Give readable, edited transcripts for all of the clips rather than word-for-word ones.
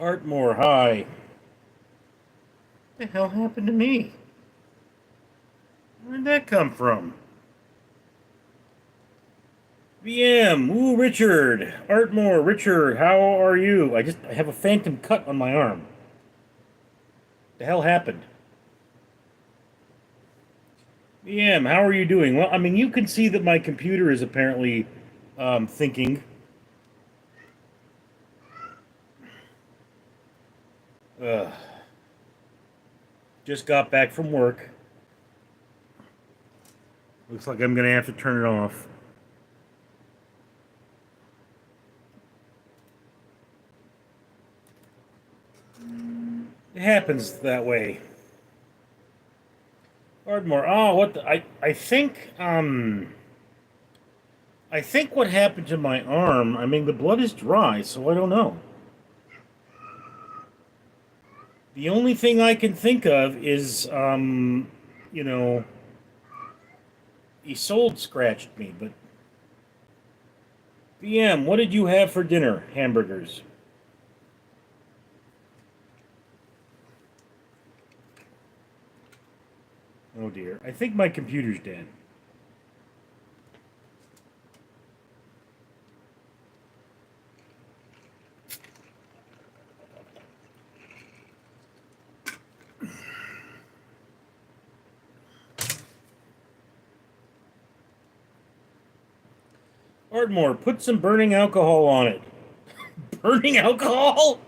Artmore, hi. What the hell happened to me? Where'd that come from? VM, ooh, Richard. Artmore, Richard, how are you? I have a phantom cut on my arm. The hell happened? VM, how are you doing? Well, I mean, you can see that my computer is apparently thinking. Ugh. Just got back from work. Looks like I'm gonna have to turn it off. It happens that way. Ardmore. Oh, what the, I think what happened to my arm, I mean the blood is dry, so I don't know. The only thing I can think of is you know, Isolde scratched me, but VM, what did you have for dinner? Hamburgers. Oh dear. I think my computer's dead. Ardmore, put some burning alcohol on it. Burning alcohol?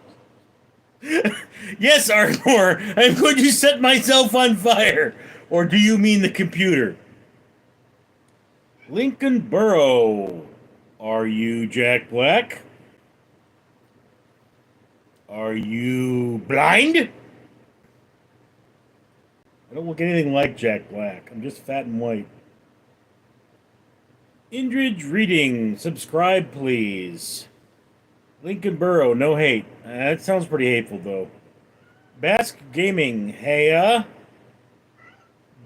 Yes, Ardmore, I'm going to set myself on fire. Or do you mean the computer? Lincoln Burrow. Are you Jack Black? Are you blind? I don't look anything like Jack Black. I'm just fat and white. Indridge Reading. Subscribe, please. Lincoln Burrow. No hate. That sounds pretty hateful, though. Basque Gaming. Heya.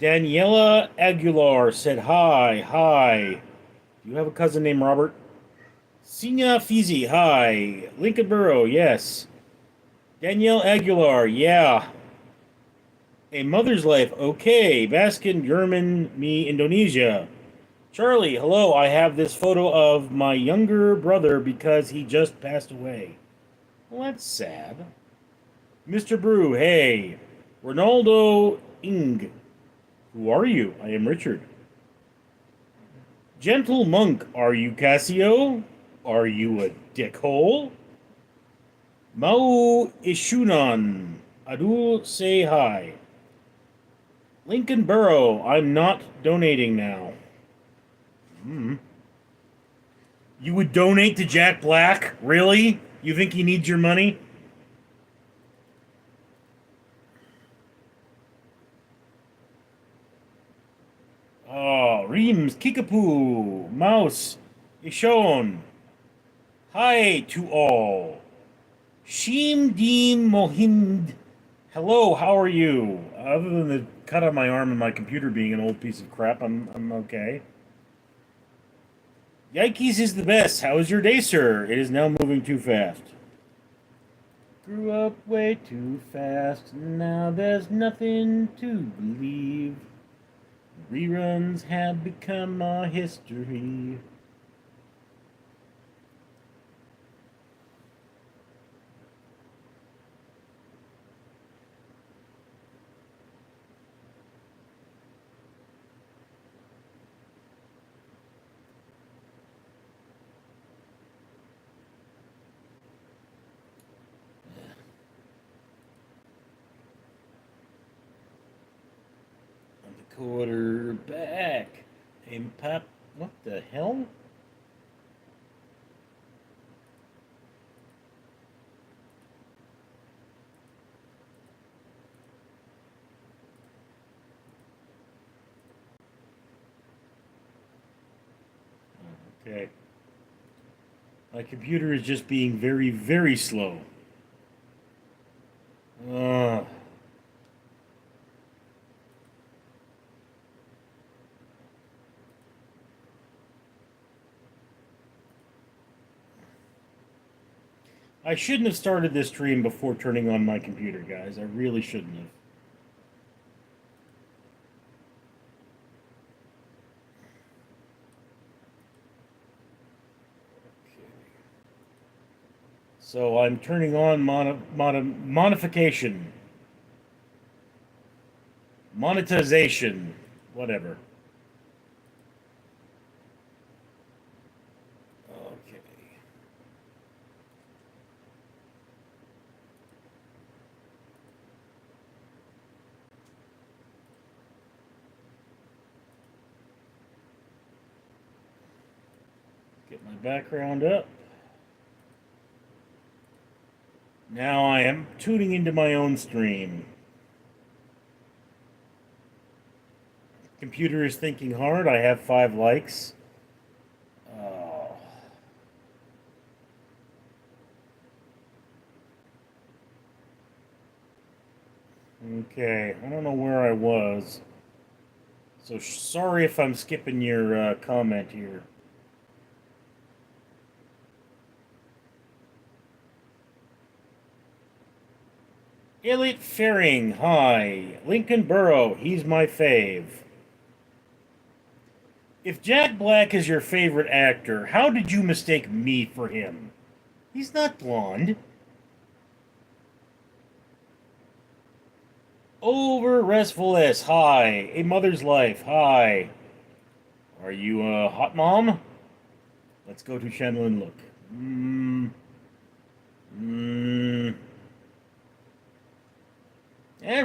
Daniela Aguilar said hi. Hi. Do you have a cousin named Robert? Sina Fizi. Hi. Lincoln Burrow. Yes. Danielle Aguilar, yeah. A Mother's Life, okay. Baskin, German, me, Indonesia. Charlie, hello. I have this photo of my younger brother because he just passed away. Well, that's sad. Mr. Brew, hey. Ronaldo Ing. Who are you? I am Richard. Gentle Monk, are you Cassio? Are you a dickhole? Mau Ishunan. Adul, say hi. Lincoln Burrow, I'm not donating now. You would donate to Jack Black? Really? You think he needs your money? Oh, Reams, Kickapoo, Mouse, Ishon. Hi to all. Sheem Deem Mohind. Hello, how are you? Other than the cut on my arm and my computer being an old piece of crap, I'm okay. Yikes is the best. How is your day, sir? It is now moving too fast. Grew up way too fast. Now there's nothing to believe. Reruns have become our history. Quarterback. Hey, Pop. What the hell? Okay. My computer is just being very, very slow. Uh, I shouldn't have started this stream before turning on my computer, guys. I really shouldn't have. So I'm turning on monetization, whatever. Okay. Get my background up. Now I am tuning into my own stream. Computer is thinking hard. I have 5 likes. Oh. Okay, I don't know where I was. So sorry if I'm skipping your comment here. Elliot Faring, hi. Lincoln Burrow, he's my fave. If Jack Black is your favorite actor, how did you mistake me for him? He's not blonde. Over Restfulness, hi. A Mother's Life, hi. Are you a hot mom? Let's go to channel and look.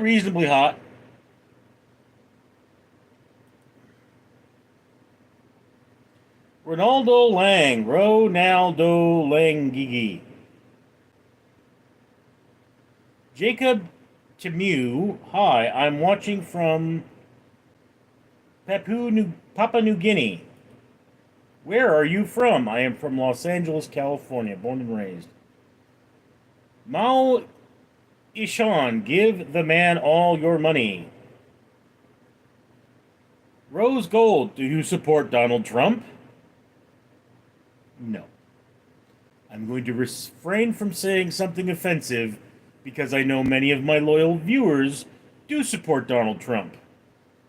Reasonably hot. Ronaldo Langigi. Jacob Temu, hi, I'm watching from Papua New Guinea. Where are you from? I am from Los Angeles, California, born and raised. Mao Ishan, give the man all your money. Rose Gold, do you support Donald Trump? No. I'm going to refrain from saying something offensive because I know many of my loyal viewers do support Donald Trump.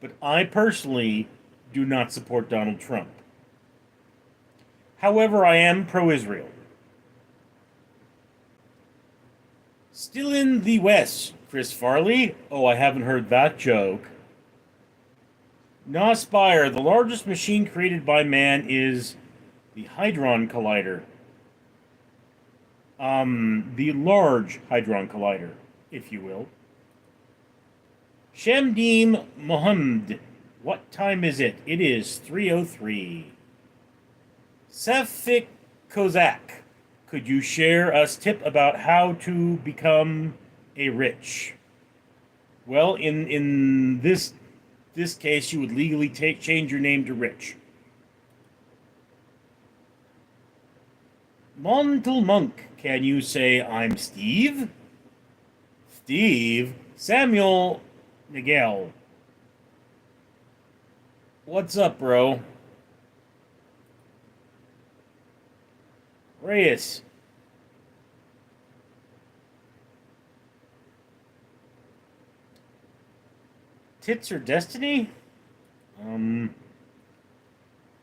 But I personally do not support Donald Trump. However, I am pro-Israel. Still in the West, Chris Farley. Oh, I haven't heard that joke. Nospire, the largest machine created by man is the Hadron Collider. The Large Hadron Collider, if you will. Shamdeem Mohammed, what time is it? It is 3:03. Sefik Kozak, could you share us tip about how to become a rich? Well, in this case, you would legally change your name to Rich. Montel Monk, can you say I'm Steve? Steve? Samuel Miguel. What's up, bro? Reyes. Tits or Destiny?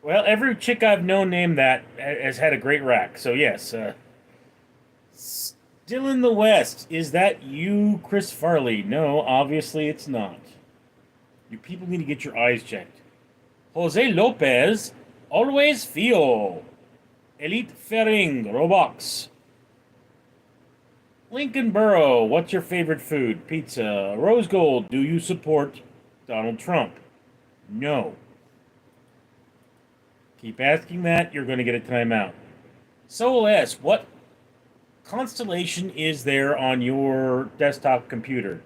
Well, every chick I've known named that has had a great rack, so yes. Still in the West, is that you, Chris Farley? No, obviously it's not. You people need to get your eyes checked. Jose Lopez, always feel. Elite Fering, Roblox. Lincoln Burrow, what's your favorite food? Pizza. Rose Gold, do you support Donald Trump? No. Keep asking that, you're going to get a timeout. Soul S, what constellation is there on your desktop computer?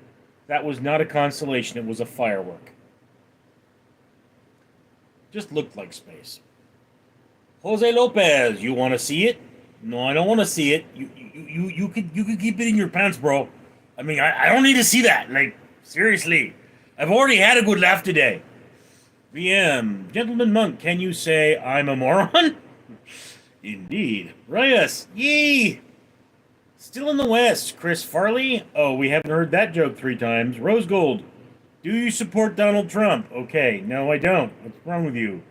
That was not a constellation, it was a firework. Just looked like space. Jose Lopez, you want to see it? No, I don't want to see it. You could keep it in your pants, bro. I mean, I don't need to see that. Like, seriously. I've already had a good laugh today. VM, Gentleman Monk, can you say I'm a moron? Indeed. Reyes, yee! Still in the West, Chris Farley. Oh, we haven't heard that joke 3 times. Rose Gold. Do you support Donald Trump? Okay, no, I don't. What's wrong with you?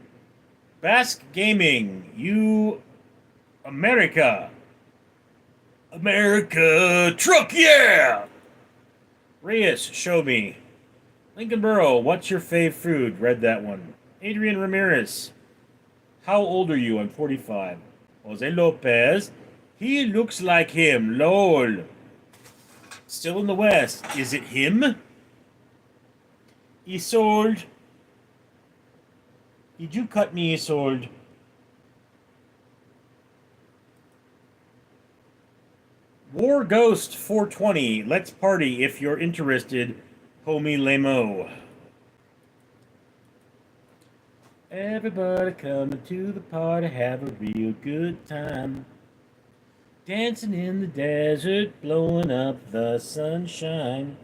Basque Gaming. You. America. America. Truck, yeah! Reyes, show me. Lincoln Burrow, what's your fave food? Read that one. Adrian Ramirez. How old are you? I'm 45. Jose Lopez. He looks like him. LOL. Still in the West. Is it him? Isolde. Did you cut me, Isolde? War Ghost 420. Let's party if you're interested, homie Lemo. Everybody coming to the party, have a real good time. Dancing in the desert, blowing up the sunshine.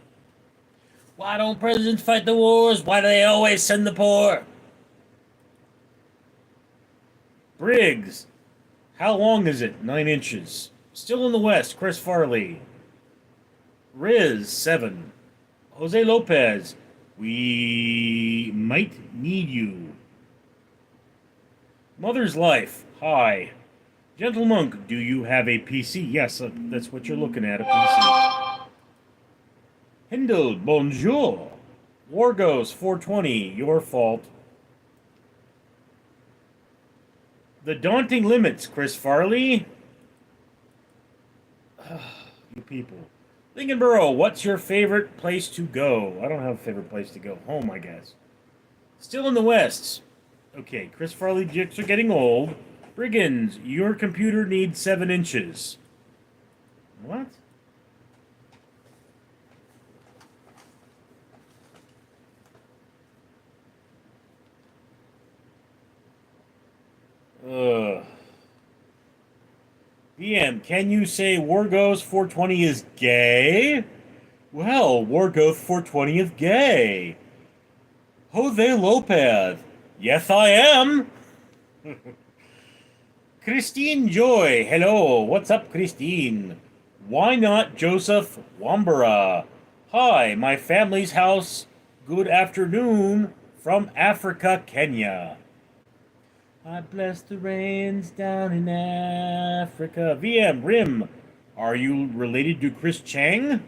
Why don't presidents fight the wars? Why do they always send the poor? Briggs. How long is it? 9 inches. Still in the West, Chris Farley. Riz, 7. Jose Lopez. We might need you. Mother's Life. Hi. Gentle Monk, do you have a PC? Yes, that's what you're looking at, a PC. Hindle, bonjour. Wargos, 420, your fault. The Daunting Limits, Chris Farley. You people. Lincoln Burrow, what's your favorite place to go? I don't have a favorite place to go. Home, I guess. Still in the West. Okay, Chris Farley jokes are getting old. Brigands, your computer needs 7 inches. What? VM, can you say Wargos 420 is gay? Well, Wargos 420 is gay. Jose Lopez. Yes, I am. Christine Joy. Hello. What's up, Christine? Why not Joseph Wambara? Hi, my family's house. Good afternoon from Africa, Kenya. I bless the rains down in Africa. VM, Rim. Are you related to Chris Chang?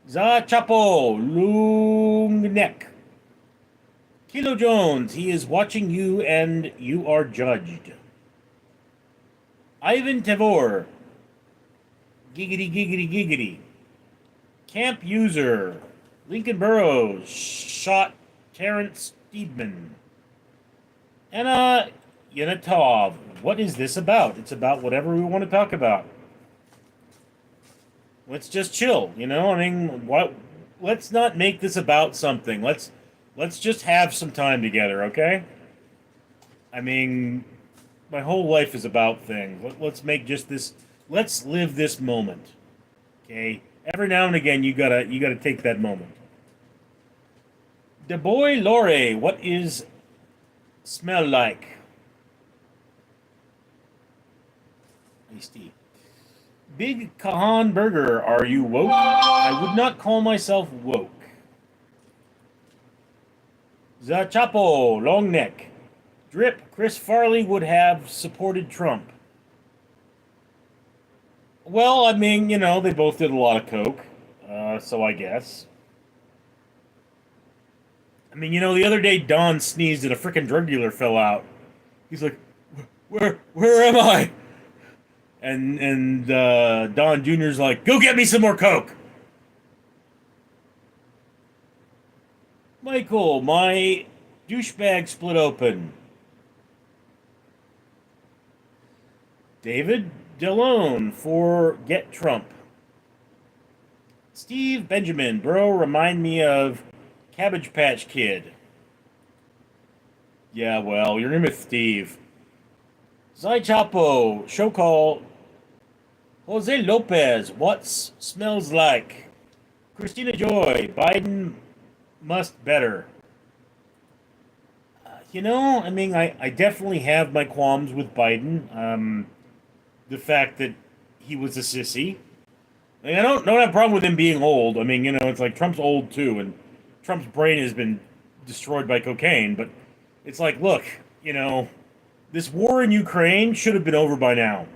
Za Chapo. Lungnek. Kilo Jones, he is watching you and you are judged. Ivan Tavor. Giggity, giggity, giggity. Camp User. Lincoln Burrows. Shot Terrence Steedman. Anna Yanatov. What is this about? It's about whatever we want to talk about. Let's just chill, you know? I mean, let's not make this about something. Let's just have some time together, okay? I mean, my whole life is about things. Let's make just this. Let's live this moment, okay? Every now and again, you gotta take that moment. De Boy Lore, what is smell like? Tasty. Big Kahan Burger, are you woke? I would not call myself woke. Zachapo, long neck. Drip, Chris Farley would have supported Trump. Well, I mean, you know, they both did a lot of coke, so I guess. I mean, you know, the other day Don sneezed and a frickin' drug dealer fell out. He's like, where am I? And Don Jr.'s like, go get me some more coke. Michael, my douchebag split open. David Delone for Get Trump. Steve Benjamin, bro, remind me of Cabbage Patch Kid. Yeah, well, your name is Steve. Zai Chapo, show call. Jose Lopez, what's smells like? Christina Joy, Biden must better. You know, I mean, I definitely have my qualms with Biden. The fact that he was a sissy. Like, I don't have a problem with him being old. I mean, it's like Trump's old too, and Trump's brain has been destroyed by cocaine. But it's like, look, this war in Ukraine should have been over by now.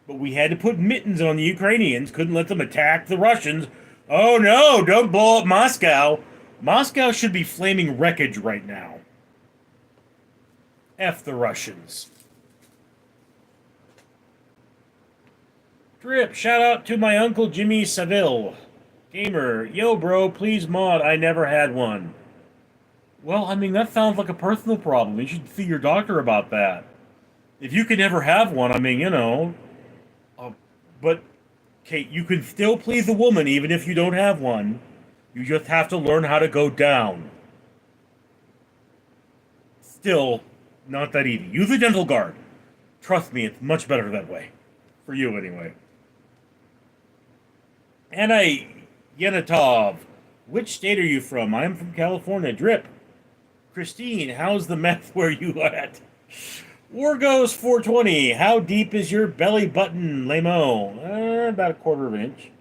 But we had to put mittens on the Ukrainians, couldn't let them attack the Russians. Oh no, don't blow up Moscow. Moscow should be flaming wreckage right now. F the Russians. Drip, shout out to my uncle Jimmy Saville. Gamer, yo bro, please mod, I never had one. Well, I mean, that sounds like a personal problem. You should see your doctor about that. If you can never have one, I mean, but, Kate, you can still please a woman even if you don't have one. You just have to learn how to go down. Still, not that easy. Use a dental guard. Trust me, it's much better that way. For you, anyway. Anna Yenatov. Which state are you from? I'm from California. Drip. Christine, how's the meth where you at? Wargos 420. How deep is your belly button, Lamo? About a quarter of an inch.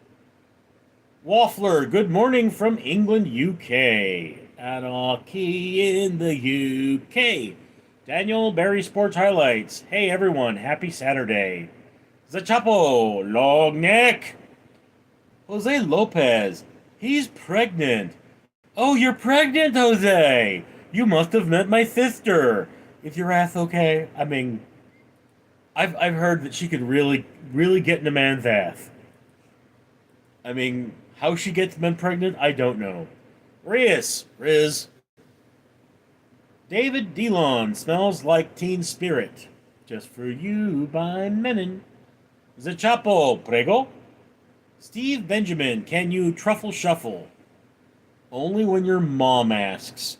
Waffler, good morning from England, UK. Anarchy in the UK. Daniel Barry Sports Highlights. Hey everyone, happy Saturday. Zachapo, long neck. Jose Lopez, he's pregnant. Oh, you're pregnant, Jose. You must have met my sister. Is your ass okay? I mean, I've heard that she could really, really get in a man's ass. I mean, how she gets men pregnant, I don't know. Riz. David Delon, smells like Teen Spirit. Just for you by Menon. Zachapo, prego. Steve Benjamin, can you truffle shuffle? Only when your mom asks.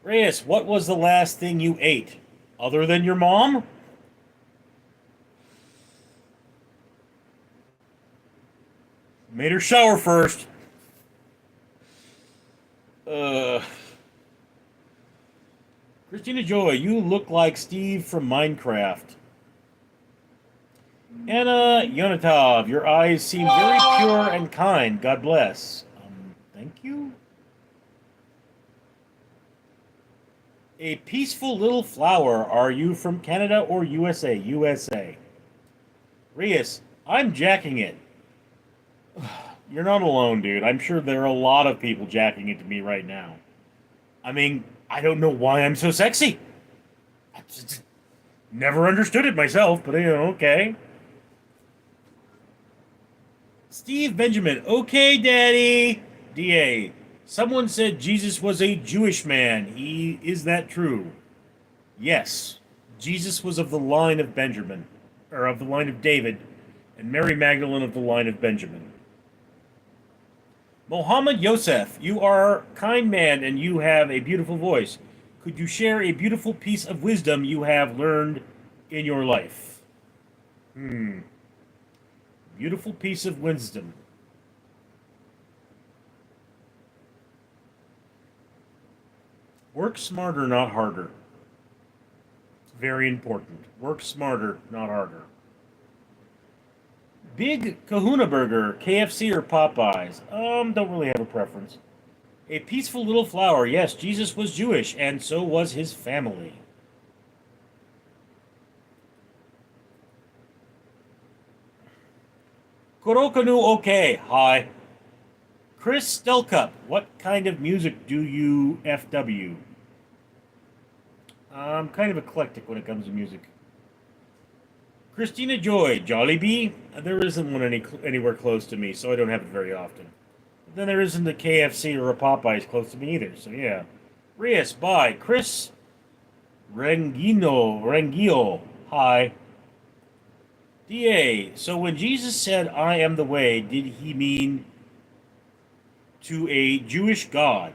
Reyes, what was the last thing you ate? Other than your mom? Made her shower first. Christina Joy, you look like Steve from Minecraft. Anna Yonatov, your eyes seem very pure and kind. God bless. Thank you. A peaceful little flower. Are you from Canada or USA? USA. Rias, I'm jacking it. You're not alone, dude. I'm sure there are a lot of people jacking it to me right now. I mean, I don't know why I'm so sexy. I just never understood it myself, but okay. Steve Benjamin, okay, Daddy. DA, someone said Jesus was a Jewish man. Is that true? Yes. Jesus was of the line of Benjamin, or of the line of David, and Mary Magdalene of the line of Benjamin. Mohammed Yosef, you are a kind man and you have a beautiful voice. Could you share a beautiful piece of wisdom you have learned in your life? Beautiful piece of wisdom. Work smarter, not harder. It's very important. Work smarter, not harder. Big Kahuna Burger, KFC or Popeyes? Don't really have a preference. A peaceful little flower. Yes, Jesus was Jewish, and so was his family. Kurokanu okay. Hi. Chris Stelcup, what kind of music do you FW? I'm kind of eclectic when it comes to music. Christina Joy, Jollibee? There isn't one anywhere close to me, so I don't have it very often. But then there isn't a KFC or a Popeyes close to me either, so yeah. Rias, bye. Chris Rengio, hi. DA, so when Jesus said, I am the way, did he mean to a Jewish God?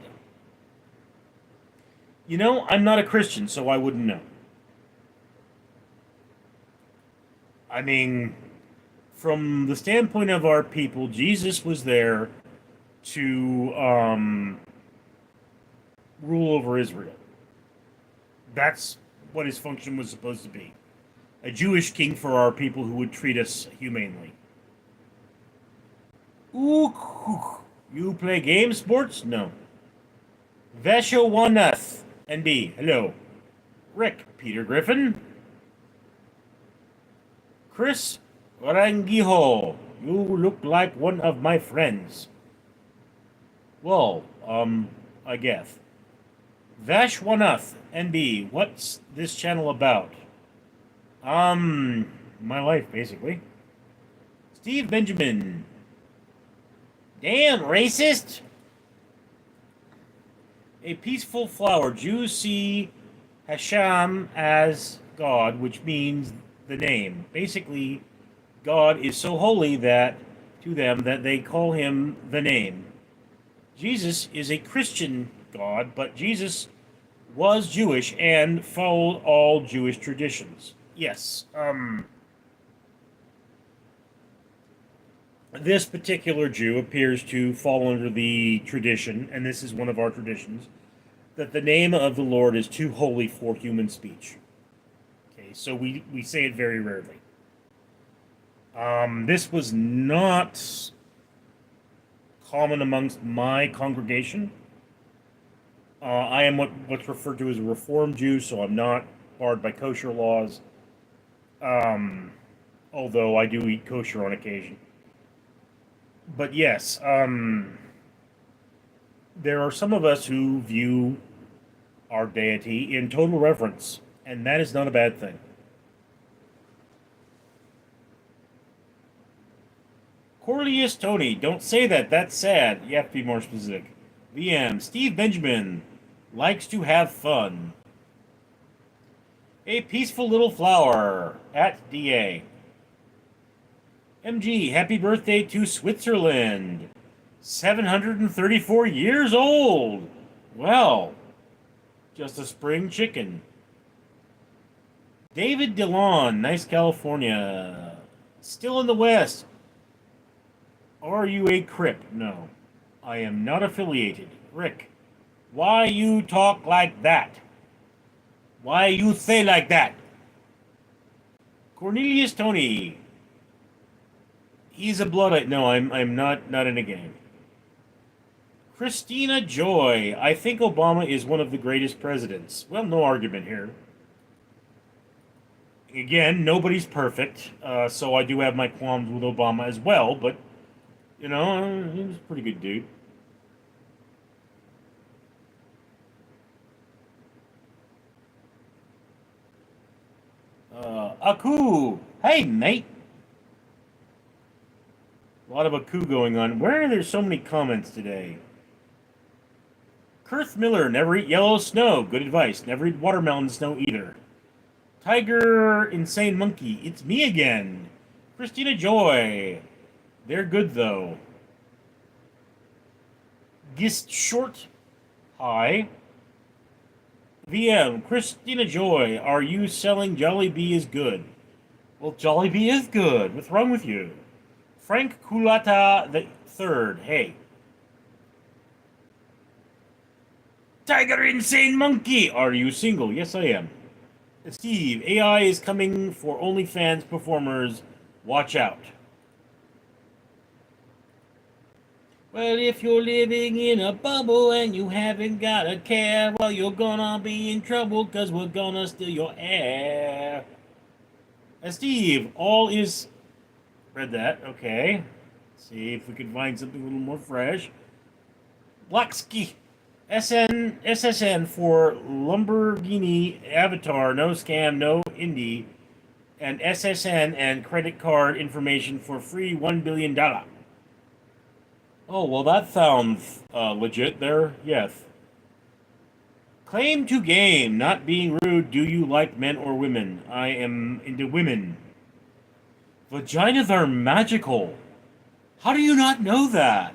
I'm not a Christian, so I wouldn't know. I mean, from the standpoint of our people, Jesus was there to rule over Israel. That's what his function was supposed to be. A Jewish king for our people who would treat us humanely. Ooh, you play games, sports? No. Veshawanath, NB, hello. Rick, Peter Griffin. Chris Rangiho, you look like one of my friends. Well, I guess. Vashwanath, NB, what's this channel about? My life, basically. Steve Benjamin. Damn, racist! A peaceful flower. Jews see Hashem as God, which means the name. Basically, God is so holy that to them that they call him the name. Jesus is a Christian God, but Jesus was Jewish and followed all Jewish traditions. Yes, this particular Jew appears to fall under the tradition, and this is one of our traditions, that the name of the Lord is too holy for human speech. Okay, so we say it very rarely. This was not common amongst my congregation. I am what's referred to as a Reformed Jew, so I'm not barred by kosher laws. Although I do eat kosher on occasion. But yes, there are some of us who view our deity in total reverence, and that is not a bad thing. Cornelius Tony, don't say that, that's sad. You have to be more specific. VM, Steve Benjamin, likes to have fun. A peaceful little flower, at DA. MG, happy birthday to Switzerland. 734 years old. Well, just a spring chicken. David Dillon, nice California. Still in the West. Are you a Crip? No. I am not affiliated. Rick, why you talk like that? Why you say like that? Cornelius Tony. He's a Bloodite. No, I'm not in a game. Christina Joy. I think Obama is one of the greatest presidents. Well, no argument here. Again, nobody's perfect, so I do have my qualms with Obama as well, but, you know, he was a pretty good dude. Aku! Hey, mate! A lot of Aku going on. Where are there so many comments today? Kurth Miller, never eat yellow snow. Good advice. Never eat watermelon snow either. Tiger Insane Monkey, it's me again. Christina Joy. They're good, though. Gist Short. Hi. VM, Christina Joy, are you selling Jollibee is good? Well, Jollibee is good. What's wrong with you? Frank Kulata the Third. Hey. Tiger Insane Monkey, are you single? Yes, I am. Steve, AI is coming for OnlyFans performers. Watch out. Well, if you're living in a bubble and you haven't got a care, well, you're gonna be in trouble because we're gonna steal your air. Steve, all is... Read that, okay. Let's see if we can find something a little more fresh. Blacksky. SSN for Lamborghini Avatar, no scam, no indie, and SSN and credit card information for free $1 billion. Oh, well, that sounds legit there. Yes. Claim to game, not being rude. Do you like men or women? I am into women. Vaginas are magical. How do you not know that?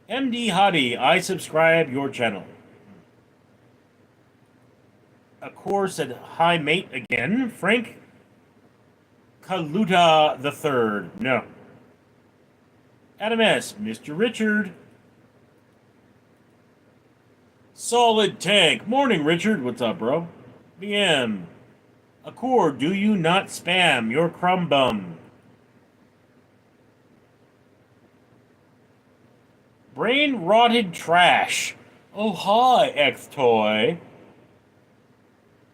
MD Hottie, I subscribe your channel. Accor said hi mate again. Frank Kaluta the Third. No. Adam S. Mr. Richard. Solid Tank. Morning, Richard. What's up, bro? BM. Accor, do you not spam? You're crumb bum. Brain rotted trash. Oh, hi, X-Toy.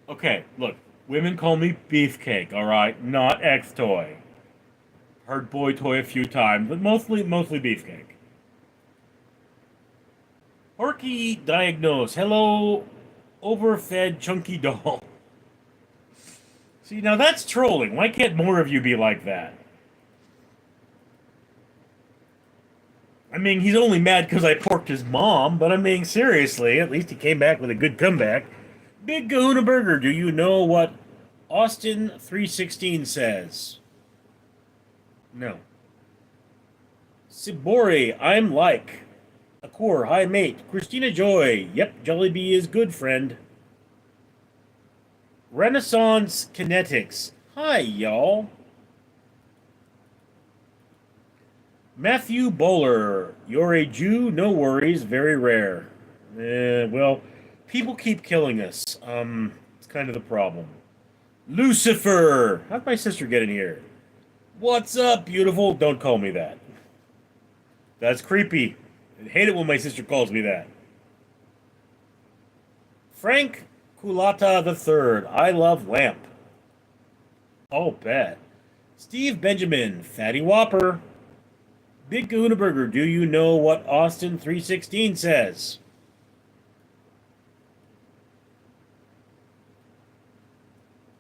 Okay, look. Women call me Beefcake, alright? Not X-Toy. Heard Boy Toy a few times, but mostly Beefcake. Porky diagnose. Hello, overfed chunky doll. See, now that's trolling. Why can't more of you be like that? I mean, he's only mad because I porked his mom, but I mean, seriously, at least he came back with a good comeback. Big Kahuna Burger, do you know what Austin 316 says? No. Sibori, I'm like. Akur, hi mate. Christina Joy, yep, Jollibee is good, friend. Renaissance Kinetics, hi y'all. Matthew Bowler, you're a Jew, no worries, very rare. Well, people keep killing us. It's kind of the problem. Lucifer! How'd my sister get in here? What's up, beautiful? Don't call me that. That's creepy. I hate it when my sister calls me that. Frank Culata III, I love lamp. Oh, bet. Steve Benjamin, Fatty Whopper. Big Kahuna Burger, do you know what Austin 316 says?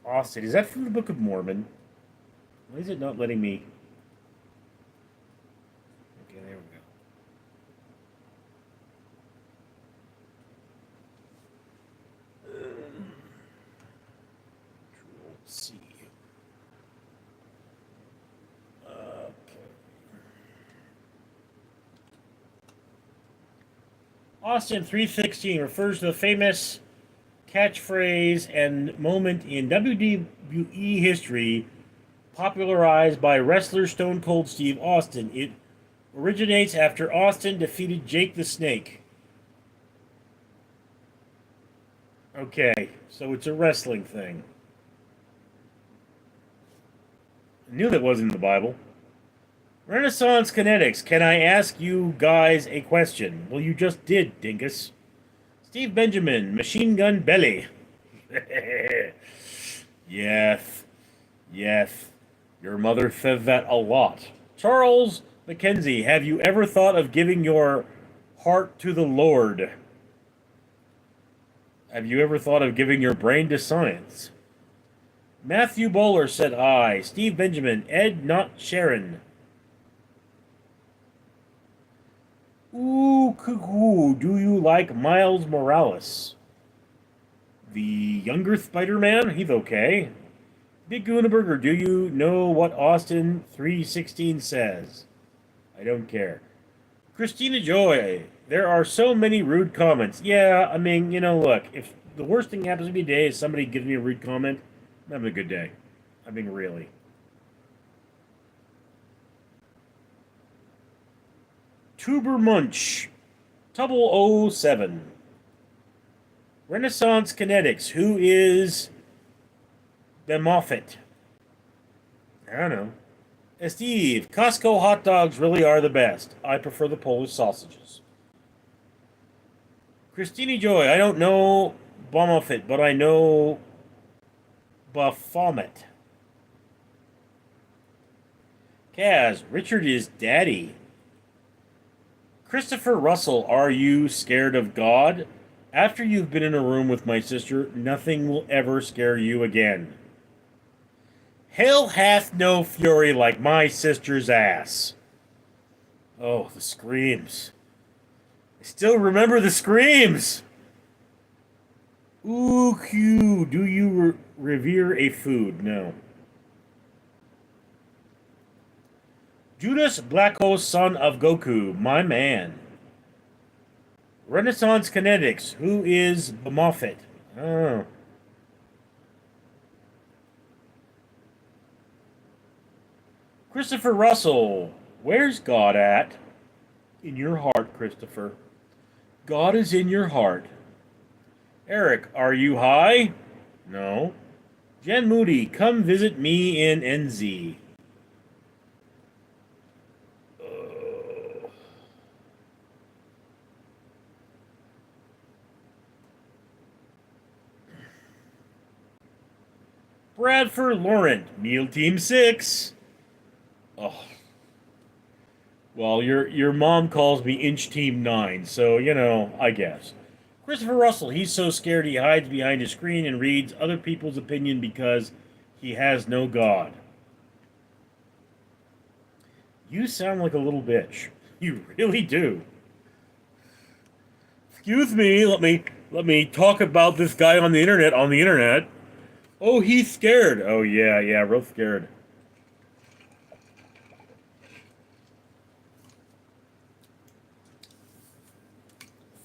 Austin, is that from the Book of Mormon? Why is it not letting me? Okay, there we go. Control-C. Okay. Austin 316 refers to the famous catchphrase and moment in WWE history popularized by wrestler Stone Cold Steve Austin. It originates after Austin defeated Jake the Snake. Okay, so it's a wrestling thing. I knew that wasn't in the Bible. Renaissance Kinetics, can I ask you guys a question? Well, you just did, dingus. Steve Benjamin, Machine Gun Belly. Yes, yes. Your mother says that a lot. Charles Mackenzie, have you ever thought of giving your heart to the Lord? Have you ever thought of giving your brain to science? Matthew Bowler said I. Steve Benjamin, Ed, not Sharon. Ooh, cuckoo, do you like Miles Morales? The younger Spider-Man? He's okay. Big Goonaburger, do you know what Austin 316 says? I don't care. Christina Joy, there are so many rude comments. Yeah, I mean, look, if the worst thing happens to me today is somebody gives me a rude comment, I'm having a good day. I mean, really. Tuber Munch, Tubble07. Renaissance Kinetics, who is the Moffat? I don't know. Steve, Costco hot dogs really are the best. I prefer the Polish sausages. Christine Joy, I don't know Bombofit, but I know Baphomet. Kaz, Richard is daddy. Christopher Russell, are you scared of God? After you've been in a room with my sister, nothing will ever scare you again. Hell hath no fury like my sister's ass. Oh, the screams. I still remember the screams. Ooh, Q, do you revere a food? No. Judas Blackhole, son of Goku, my man. Renaissance Kinetics, who is Moffat? Oh. Christopher Russell, where's God at? In your heart, Christopher. God is in your heart. Eric, are you high? No. Jen Moody, come visit me in NZ. Bradford Laurent, Meal Team 6. Oh, well, your mom calls me Inch Team 9, so, I guess. Christopher Russell, he's so scared he hides behind a screen and reads other people's opinion because he has no God. You sound like a little bitch. You really do. Excuse me, let me talk about this guy on the internet. Oh, he's scared. Oh yeah, real scared.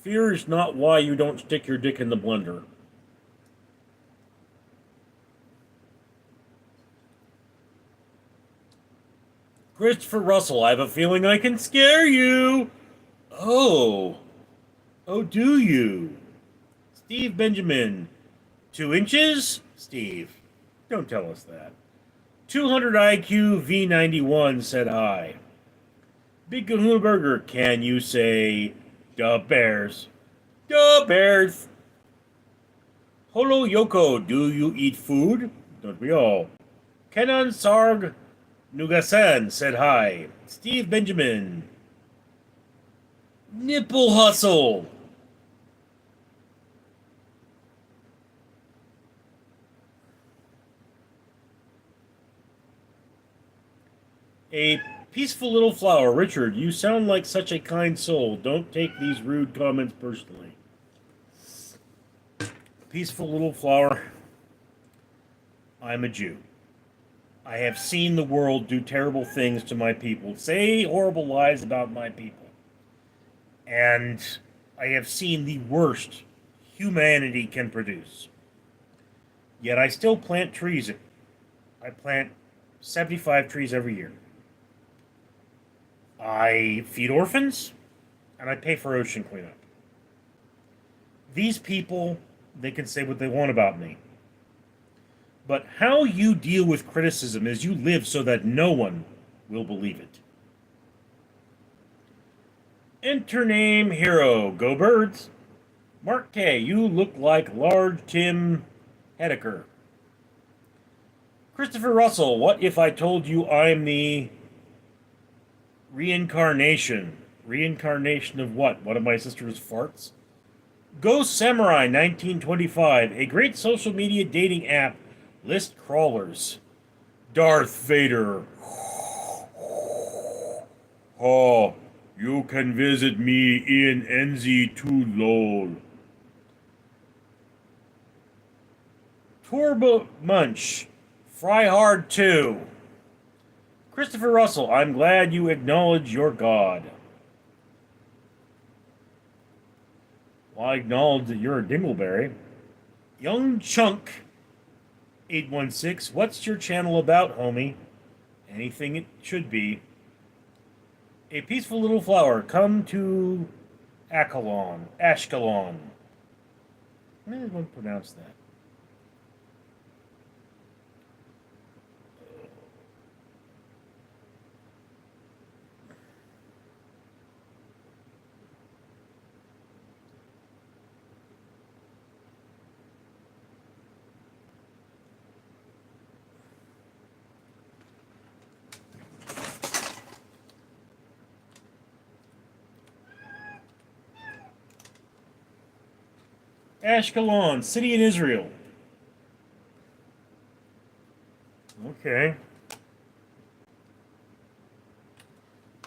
Fear is not why you don't stick your dick in the blender. Christopher Russell, I have a feeling I can scare you. Oh. Oh, do you? Steve Benjamin. 2 inches? Steve, don't tell us that. 200 IQ V91 said hi. Big Kahuna Burger, can you say the Bears? The Bears! Holo Yoko, do you eat food? Don't we all? Kenan Sarg Nugasan said hi. Steve Benjamin. Nipple Hustle. A peaceful little flower. Richard, you sound like such a kind soul. Don't take these rude comments personally. Peaceful little flower. I'm a Jew. I have seen the world do terrible things to my people, say horrible lies about my people. And I have seen the worst humanity can produce. Yet I still plant trees. I plant 75 trees every year. I feed orphans, and I pay for ocean cleanup. These people, they can say what they want about me. But how you deal with criticism is you live so that no one will believe it. Enter name hero. Go Birds. Mark K., you look like large Tim Hedeker. Christopher Russell, what if I told you I'm the reincarnation? Reincarnation of what? One of my sister's farts? Ghost Samurai 1925, a great social media dating app. List crawlers. Darth Vader. Oh, you can visit me in NZ2 LOL. Turbo Munch. Fry Hard 2. Christopher Russell, I'm glad you acknowledge your God. Well, I acknowledge that you're a dingleberry. Young Chunk 816, what's your channel about, homie? Anything it should be. A peaceful little flower, come to Ashkelon. Ashkelon. How does one pronounce that? Ashkelon, city in Israel. Okay.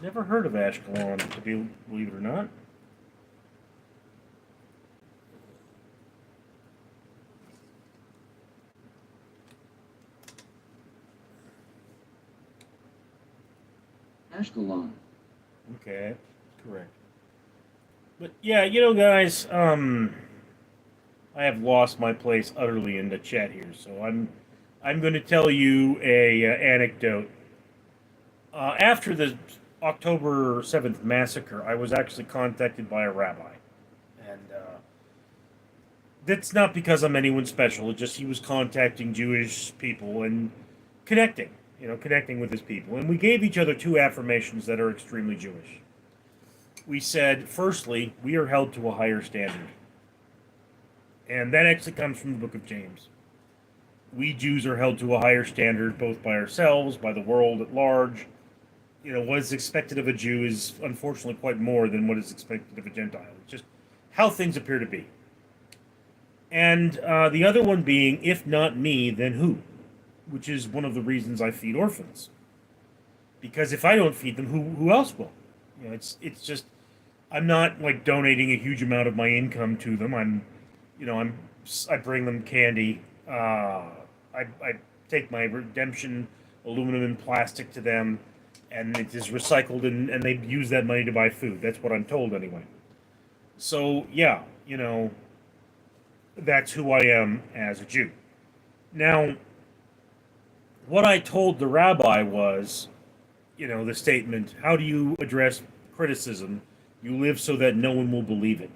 Never heard of Ashkelon, believe it or not. Ashkelon. Okay, correct. But yeah, guys, I have lost my place utterly in the chat here, so I'm going to tell you a anecdote. After the October 7th massacre, I was actually contacted by a rabbi, and that's not because I'm anyone special. It's just he was contacting Jewish people and connecting, connecting with his people, and we gave each other two affirmations that are extremely Jewish. We said, firstly, we are held to a higher standard. And that actually comes from the book of James. we Jews are held to a higher standard, both by ourselves, by the world at large. What is expected of a Jew is unfortunately quite more than what is expected of a Gentile. It's just how things appear to be. And the other one being, if not me, then who? Which is one of the reasons I feed orphans. Because if I don't feed them, who else will? It's just I'm not like donating a huge amount of my income to them. I bring them candy. I take my redemption aluminum and plastic to them, and it is recycled, and they use that money to buy food. That's what I'm told anyway. So yeah, that's who I am as a Jew. Now, what I told the rabbi was, the statement, how do you address criticism? You live so that no one will believe it.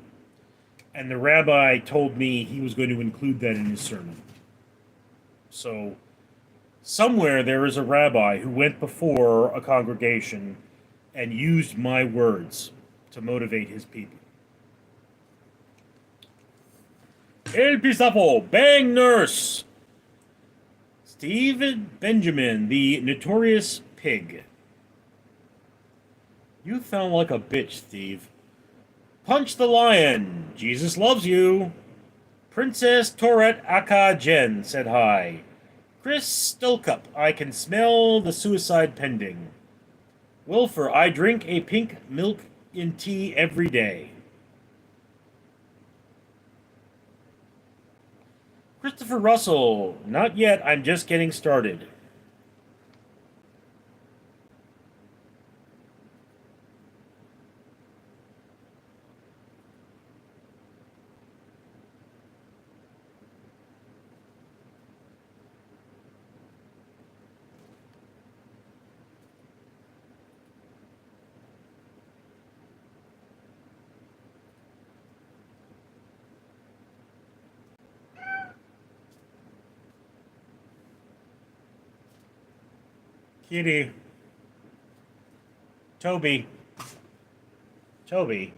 And the rabbi told me he was going to include that in his sermon. So, somewhere there is a rabbi who went before a congregation and used my words to motivate his people. El Pisapo, bang nurse! Steve Benjamin, the notorious pig. You sound like a bitch, Steve. Punch the lion. Jesus loves you. Princess Tourette Aka Jen said hi. Chris Stillcup, I can smell the suicide pending. Wilfer, I drink a pink milk in tea every day. Christopher Russell, not yet, I'm just getting started. Kitty. Toby. Toby.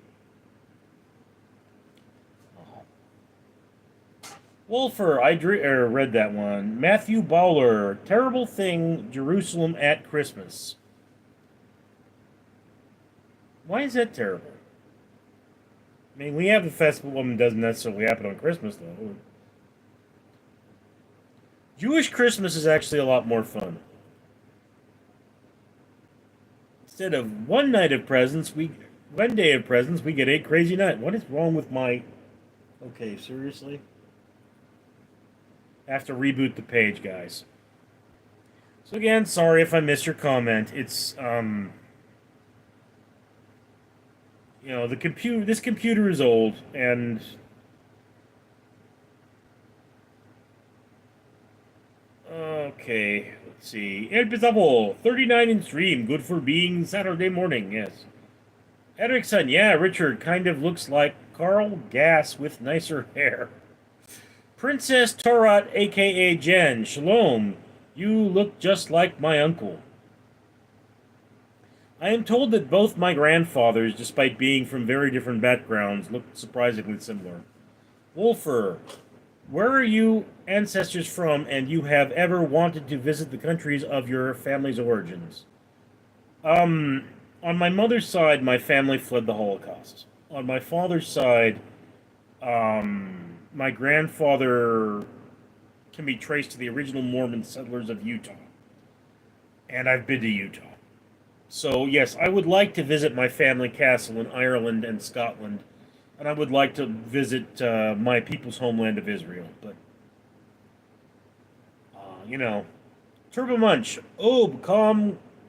Wolfer, I read that one. Matthew Bowler, Terrible Thing, Jerusalem at Christmas. Why is that terrible? I mean, we have the festival, and it doesn't necessarily happen on Christmas, though. Jewish Christmas is actually a lot more fun. Instead of one day of presents, we get a crazy night. What is wrong with my... Okay, seriously? I have to reboot the page, guys. So again, sorry if I missed your comment. It's, this computer is old, and... Okay, let's see. El Pizarro, 39 in stream, good for being Saturday morning, yes. Erickson, yeah, Richard kind of looks like Carl Gass with nicer hair. Princess Torat, aka Jen, shalom, you look just like my uncle. I am told that both my grandfathers, despite being from very different backgrounds, look surprisingly similar. Wolfer, where are you ancestors from, and you have ever wanted to visit the countries of your family's origins? On my mother's side, my family fled the Holocaust. On my father's side, my grandfather can be traced to the original Mormon settlers of Utah. And I've been to Utah. So, yes, I would like to visit my family castle in Ireland and Scotland, and I would like to visit my people's homeland of Israel, but, Turbo Munch,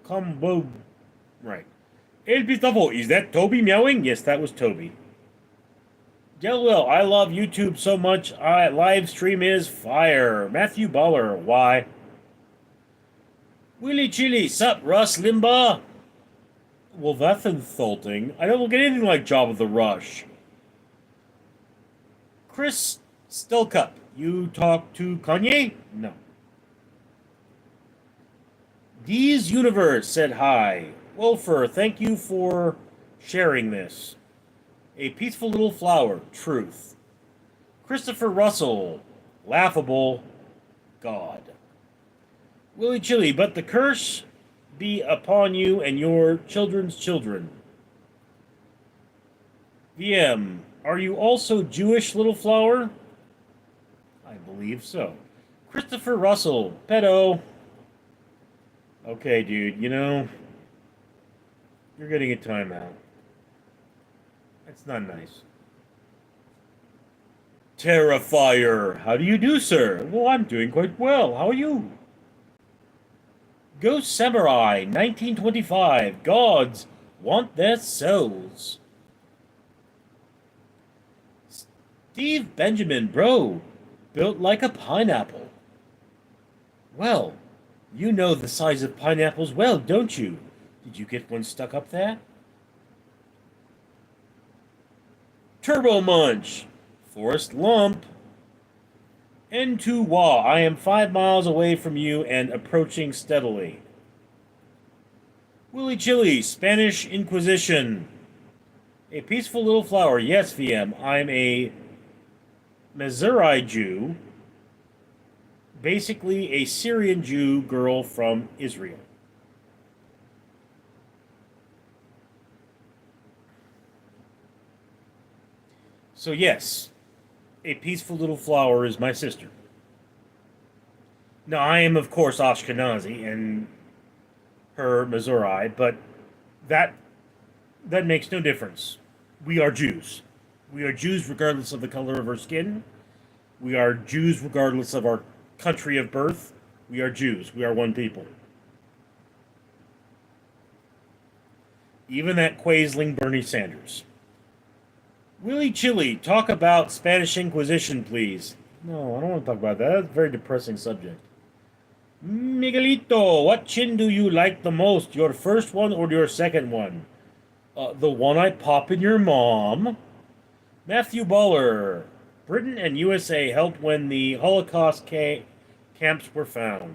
Combo, right. El Pistafo, is that Toby meowing? Yes, that was Toby. Delwell, I love YouTube so much, live stream is fire. Matthew Baller, why? Willie Chili, sup, Russ Limbaugh? Well, that's insulting. I don't look anything like Jabba the Rush. Chris Stillcup, you talk to Kanye? No. Dee's Universe said hi. Wolfer, thank you for sharing this. A peaceful little flower, truth. Christopher Russell, laughable. God. Willy Chili, but the curse be upon you and your children's children. VM, are you also Jewish, Little Flower? I believe so. Christopher Russell, pedo. Okay, dude, you know, you're getting a timeout. That's not nice. Terrifier, how do you do, sir? Well, I'm doing quite well. How are you? Ghost Samurai, 1925. Gods want their souls. Steve Benjamin, bro, built like a pineapple. Well, you know the size of pineapples well, don't you? Did you get one stuck up there? Turbo Munch, Forest Lump, N2Wa, I am 5 miles away from you and approaching steadily. Willy Chili, Spanish Inquisition. A peaceful little flower. Yes, VM, I'm a Missouri Jew, basically a Syrian Jew girl from Israel. So yes, a peaceful little flower is my sister. Now, I am, of course, Ashkenazi and her Missouri, but that that makes no difference. We are Jews. We are Jews regardless of the color of our skin. We are Jews regardless of our country of birth. We are Jews. We are one people. Even that quaisling Bernie Sanders. Willy Chili, talk about Spanish Inquisition, please. No, I don't want to talk about that. That's a very depressing subject. Miguelito, what chin do you like the most? Your first one or your second one? The one I pop in your mom. Matthew Baller, Britain and USA helped when the Holocaust camps were found.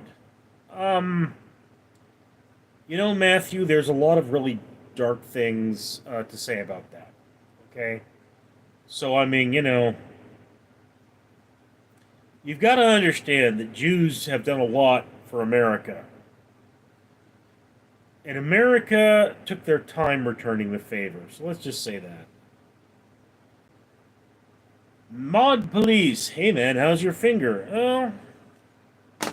You know, Matthew, there's a lot of really dark things to say about that. Okay? So, I mean, you know, you've got to understand that Jews have done a lot for America. And America took their time returning the favor. So let's just say that. Mod Police. Hey, man, how's your finger? Oh,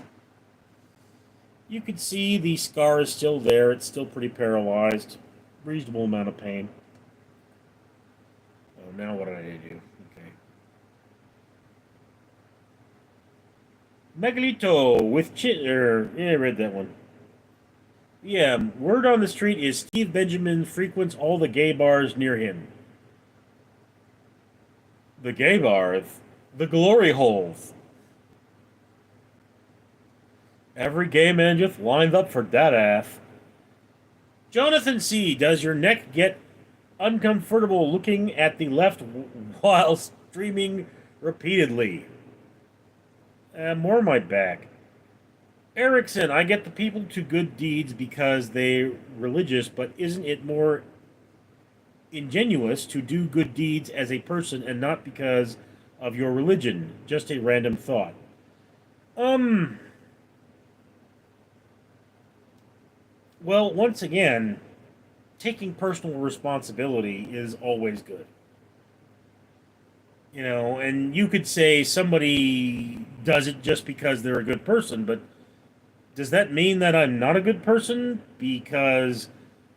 you can see the scar is still there. It's still pretty paralyzed. Reasonable amount of pain. Oh, now what did I do? Okay. Megalito with yeah, I read that one. Yeah, word on the street is Steve Benjamin frequents all the gay bars near him. The gay bars? The glory holes. Every gay man just lines up for that ass. Jonathan C., does your neck get uncomfortable looking at the left while streaming repeatedly? More my back. Erickson, I get the people to good deeds because they're religious, but isn't it more ingenuous to do good deeds as a person and not because of your religion? Just a random thought. Well, once again, taking personal responsibility is always good. You know, and you could say somebody does it just because they're a good person, but does that mean that I'm not a good person because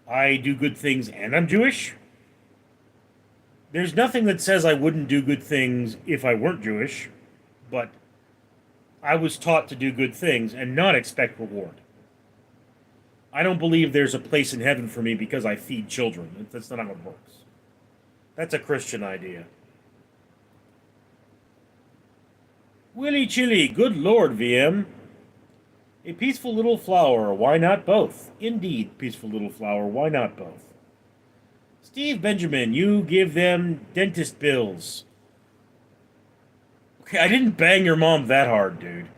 I do good things and I'm Jewish? There's nothing that says I wouldn't do good things if I weren't Jewish, but I was taught to do good things and not expect reward. I don't believe there's a place in heaven for me because I feed children. That's not how it works. That's a Christian idea. Willy Chili, good lord, VM. A peaceful little flower, why not both? Indeed, peaceful little flower, why not both? Steve Benjamin, you give them dentist bills. Okay, I didn't bang your mom that hard, dude.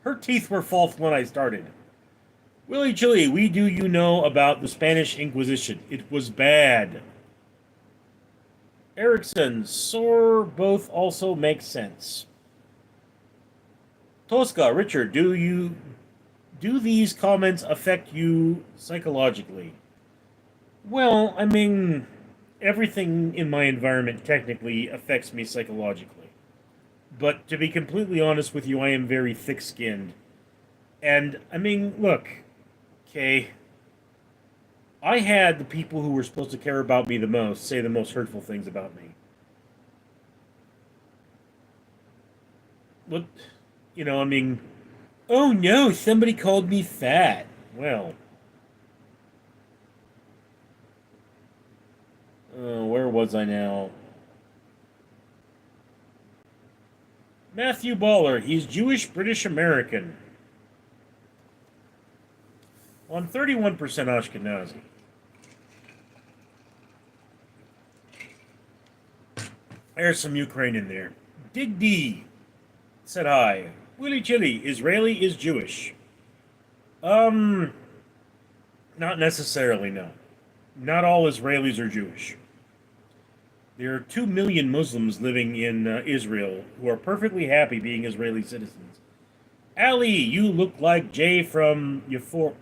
Her teeth were false when I started. Willy Chili, we do you know about the Spanish Inquisition? It was bad. Erickson, sore both also make sense. Tosca, Richard, do these comments affect you psychologically? Well, I mean, everything in my environment technically affects me psychologically. But to be completely honest with you, I am very thick-skinned. And I mean, look, okay, I had the people who were supposed to care about me the most say the most hurtful things about me. Look, I mean, oh no, somebody called me fat. Well, where was I now? Matthew Baller, he's Jewish British American. On 31% Ashkenazi. There's some Ukraine in there. Dig D said hi. Willy Chili, Israeli is Jewish. Not necessarily, no. Not all Israelis are Jewish. There are 2 million Muslims living in Israel who are perfectly happy being Israeli citizens. Ali, you look like Jay from Euphor.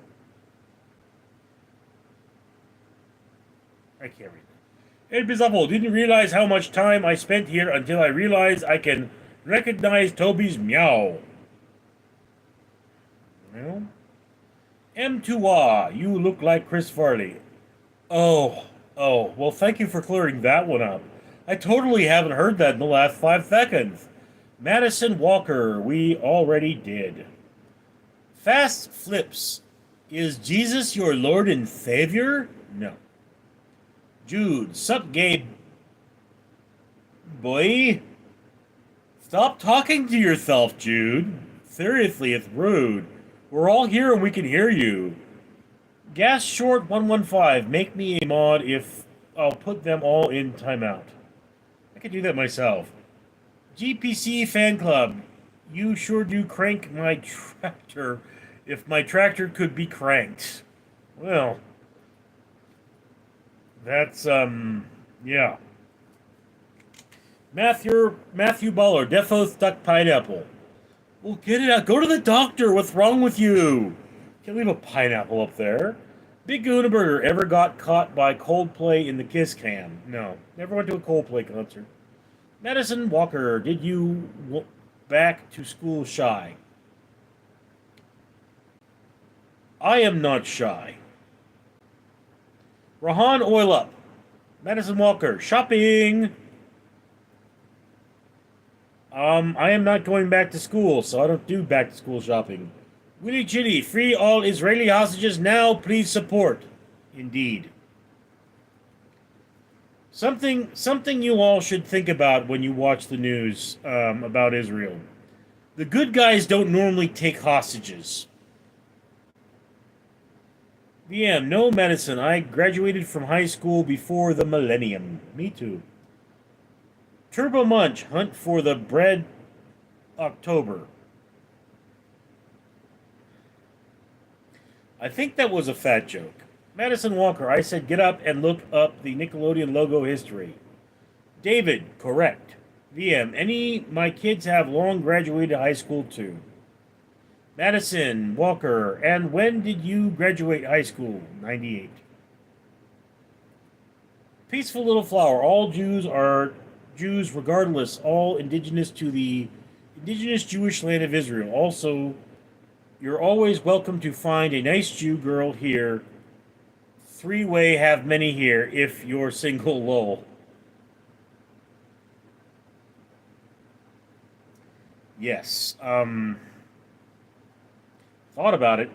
I can't read that. El Bizarro, didn't realize how much time I spent here until I realized I can recognize Toby's meow. Well, M2A, you look like Chris Farley. Oh, well, thank you for clearing that one up. I totally haven't heard that in the last 5 seconds. Madison Walker, we already did. Fast Flips, is Jesus your Lord and Savior? No. Jude, sup, Gabe? Boy? Stop talking to yourself, Jude. Seriously, it's rude. We're all here and we can hear you. Gas Short 115, make me a mod if I'll put them all in timeout. I could do that myself. GPC Fan Club, you sure do crank my tractor if my tractor could be cranked. Well, that's, yeah. Matthew Baller, defo stuck pineapple. Well, get it out. Go to the doctor. What's wrong with you? Can't leave a pineapple up there. Big Goonaburger ever got caught by Coldplay in the Kiss Cam? No. Never went to a Coldplay concert. Madison Walker, did you back to school shy? I am not shy. Rahan Oil Up. Madison Walker, shopping. I am not going back to school, so I don't do back to school shopping. Willy Chitty, free all Israeli hostages now, please support. Indeed. Something you all should think about when you watch the news about Israel. The good guys don't normally take hostages. VM, no medicine. I graduated from high school before the millennium. Me too. Turbo Munch, hunt for the bread October. I think that was a fat joke. Madison Walker, I said get up and look up the Nickelodeon logo history. David, correct. VM, my kids have long graduated high school too. Madison Walker, and when did you graduate high school? 98. Peaceful Little Flower, all Jews are Jews regardless, all indigenous to the indigenous Jewish land of Israel. Also, you're always welcome to find a nice Jew girl here. 3-way have many here if you're single, lol. Yes, thought about it.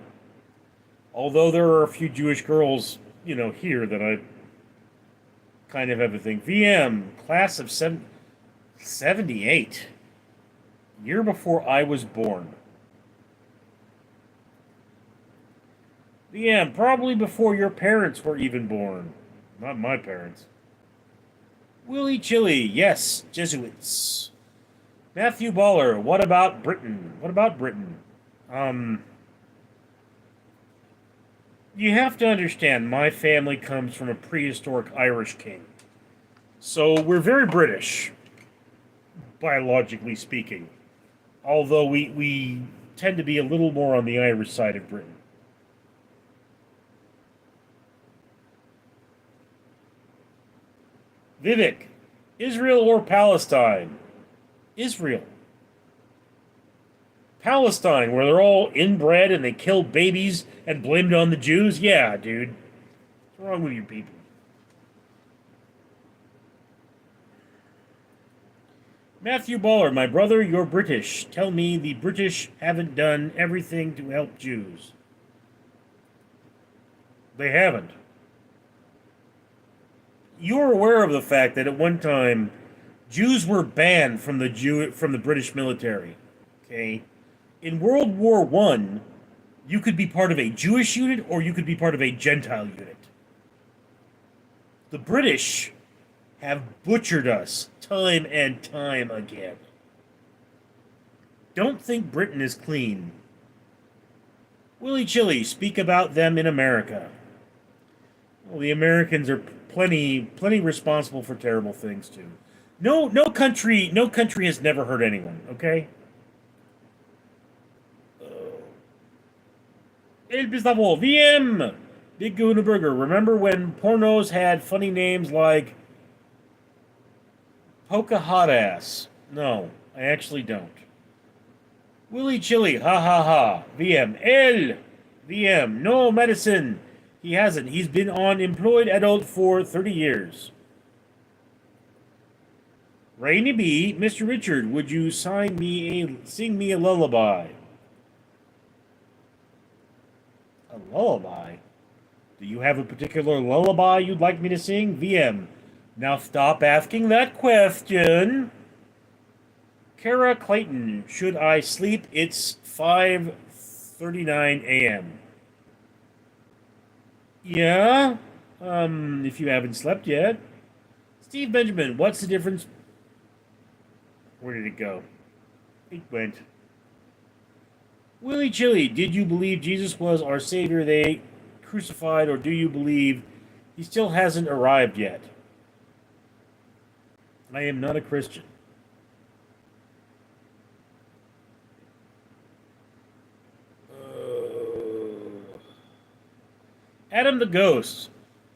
Although there are a few Jewish girls, here that I kind of have a thing. VM, class of 78. Year before I was born. VM, probably before your parents were even born. Not my parents. Willy Chili, yes, Jesuits. Matthew Baller, what about Britain? You have to understand, my family comes from a prehistoric Irish king. So we're very British, biologically speaking. Although we tend to be a little more on the Irish side of Britain. Vivek, Israel or Palestine? Israel. Palestine, where they're all inbred and they kill babies and blame it on the Jews? Yeah, dude. What's wrong with you people? Matthew Baller, my brother, you're British. Tell me the British haven't done everything to help Jews. They haven't. You're aware of the fact that at one time Jews were banned from the British military. Okay? In World War One, you could be part of a Jewish unit or you could be part of a Gentile unit. The British have butchered us time and time again. Don't think Britain is clean. Willie Chilly, speak about them in America. Well, the Americans are plenty responsible for terrible things too. No country has never hurt anyone. Okay. El Pistavo, VM, Big Guna Burger. Remember when pornos had funny names like Poca Hot Ass? No, I actually don't. Willie Chili, ha ha ha. VM, VM, no medicine. He hasn't. He's been on employed adult for 30 years. Rainy B, Mr. Richard, would you sing me a lullaby? A lullaby? Do you have a particular lullaby you'd like me to sing? VM, now stop asking that question. Kara Clayton, should I sleep? It's 5:39 a.m. Yeah? If you haven't slept yet. Steve Benjamin, what's the difference? Where did it go? It went. Willie Chili, did you believe Jesus was our Savior they crucified, or do you believe he still hasn't arrived yet? I am not a Christian. Adam the Ghost.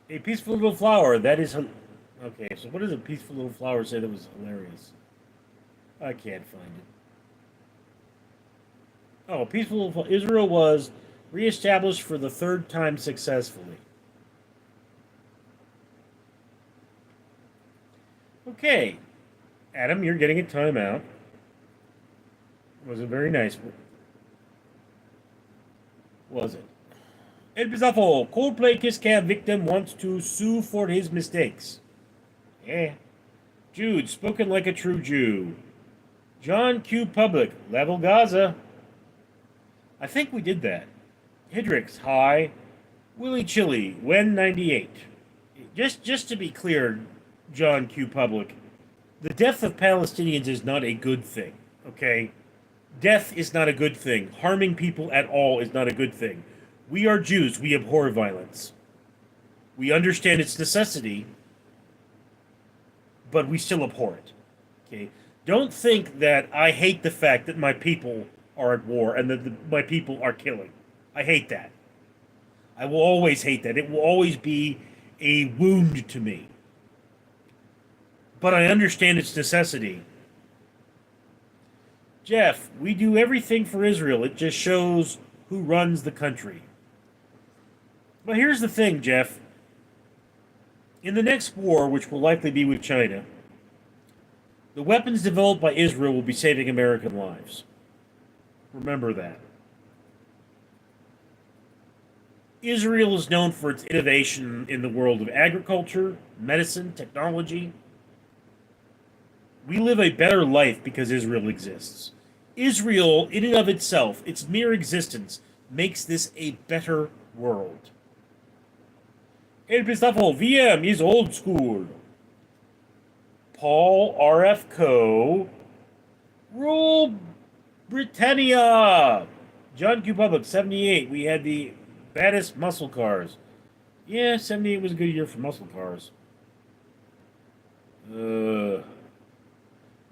A peaceful little flower. That is... Okay, so what does a peaceful little flower say that was hilarious? I can't find it. Oh, peaceful little... Israel was reestablished for the third time successfully. Okay. Adam, you're getting a timeout. Was it very nice? Was it? El Pizafo, Coldplay Kiss Cam victim wants to sue for his mistakes. Yeah. Jude, spoken like a true Jew. John Q. Public, level Gaza. I think we did that. Hydrix, hi. Willie Chili, Wen 98. Just to be clear, John Q. Public, the death of Palestinians is not a good thing, okay? Death is not a good thing. Harming people at all is not a good thing. We are Jews. We abhor violence. We understand its necessity, but we still abhor it. Okay? Don't think that I hate the fact that my people are at war and that my people are killing. I hate that. I will always hate that. It will always be a wound to me. But I understand its necessity. Jeff, we do everything for Israel. It just shows who runs the country. But here's the thing, Jeff. In the next war, which will likely be with China, the weapons developed by Israel will be saving American lives. Remember that. Israel is known for its innovation in the world of agriculture, medicine, technology. We live a better life because Israel exists. Israel, in and of itself, its mere existence, makes this a better world. El Pistafo VM is old school. Paul RF Co. Rule Britannia. John Q. Public, 78. We had the baddest muscle cars. Yeah, 78 was a good year for muscle cars. VM,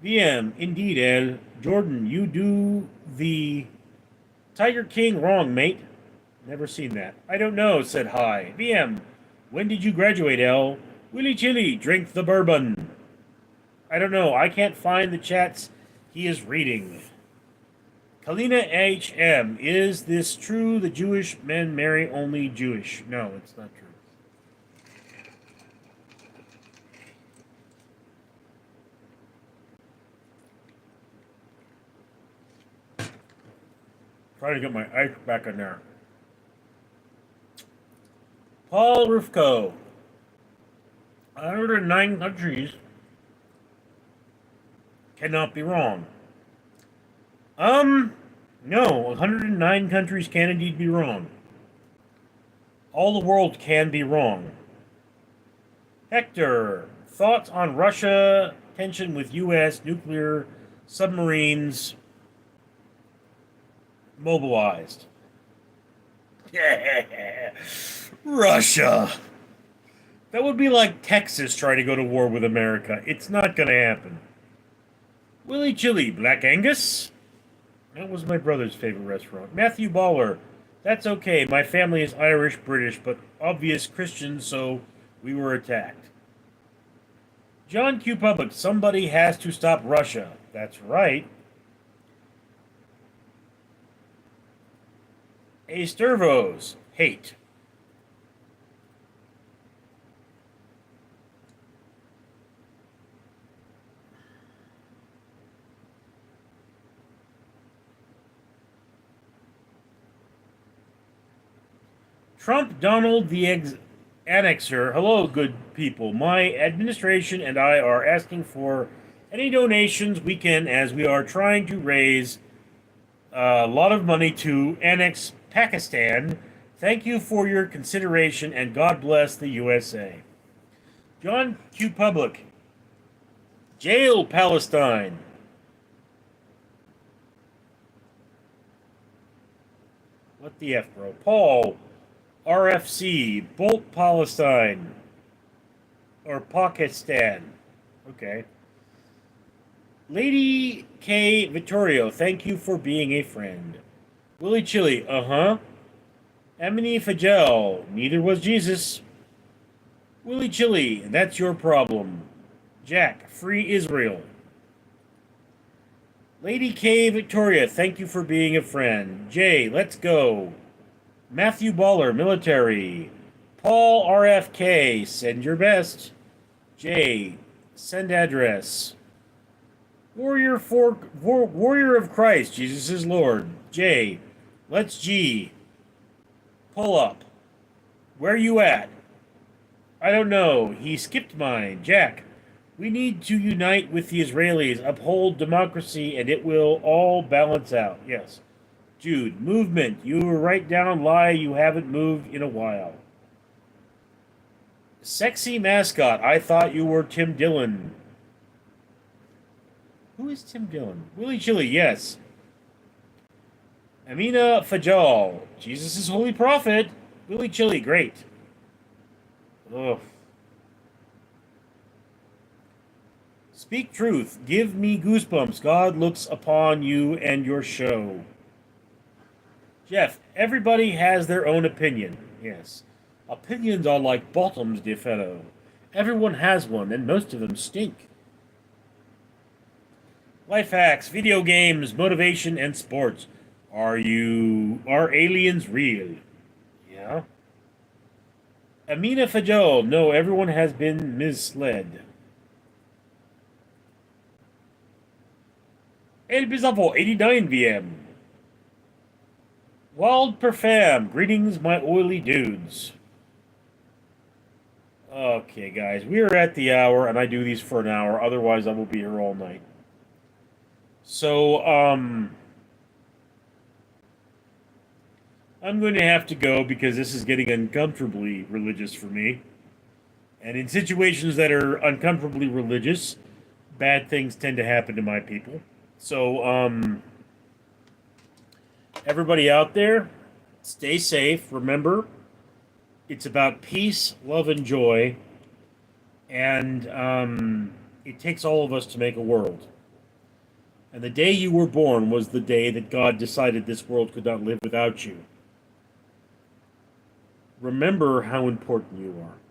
indeed, Ed. Jordan, you do the Tiger King wrong, mate. Never seen that. I don't know, said Hi. VM, when did you graduate, L? Willy Chili, drink the bourbon. I don't know. I can't find the chats he is reading. Kalina HM, is this true? The Jewish men marry only Jewish? No, it's not true. Trying to get my ice back in there. Paul Rufko. 109 countries cannot be wrong. No, 109 countries can indeed be wrong. All the world can be wrong. Hector, thoughts on Russia tension with U.S. nuclear submarines mobilized? Russia. That would be like Texas trying to go to war with America. It's not going to happen. Willy Chili, Black Angus? That was my brother's favorite restaurant. Matthew Baller, that's okay. My family is Irish, British, but obvious Christian, so we were attacked. John Q. Public, somebody has to stop Russia. That's right. A Sturvos, hate. Trump Donald the Annexer. Hello, good people. My administration and I are asking for any donations we can as we are trying to raise a lot of money to annex Pakistan. Thank you for your consideration and God bless the USA. John Q. Public. Jail Palestine. What the F, bro? Paul. RFC, Bolt Palestine, or Pakistan. Okay. Lady K. Vittorio, thank you for being a friend. Willy Chili, uh-huh. Emily Fagel, neither was Jesus. Willy Chili, that's your problem. Jack, free Israel. Lady K. Victoria, thank you for being a friend. Jay, let's go. Matthew Baller, military. Paul RFK, send your best. J, send address. Warrior of Christ, Jesus is Lord. J, let's G. Pull up. Where you at? I don't know. He skipped mine. Jack, we need to unite with the Israelis, uphold democracy, and it will all balance out. Yes. Jude, movement. You were right down lie. You haven't moved in a while. Sexy mascot. I thought you were Tim Dillon. Who is Tim Dillon? Willy Chili, yes. Amina Fajal. Jesus is holy prophet. Willy Chili, great. Ugh. Speak truth. Give me goosebumps. God looks upon you and your show. Jeff, everybody has their own opinion. Yes. Opinions are like bottoms, dear fellow. Everyone has one, and most of them stink. Life hacks, video games, motivation, and sports. Are aliens real? Yeah. Amina Fajol, no, everyone has been misled. El Bizarro, 89 VM. Wild Perfam, greetings, my oily dudes. Okay, guys, we are at the hour, and I do these for an hour. Otherwise, I will be here all night. So, I'm going to have to go because this is getting uncomfortably religious for me. And in situations that are uncomfortably religious, bad things tend to happen to my people. So, everybody out there, stay safe. Remember, it's about peace, love, and joy. And it takes all of us to make a world. And the day you were born was the day that God decided this world could not live without you. Remember how important you are.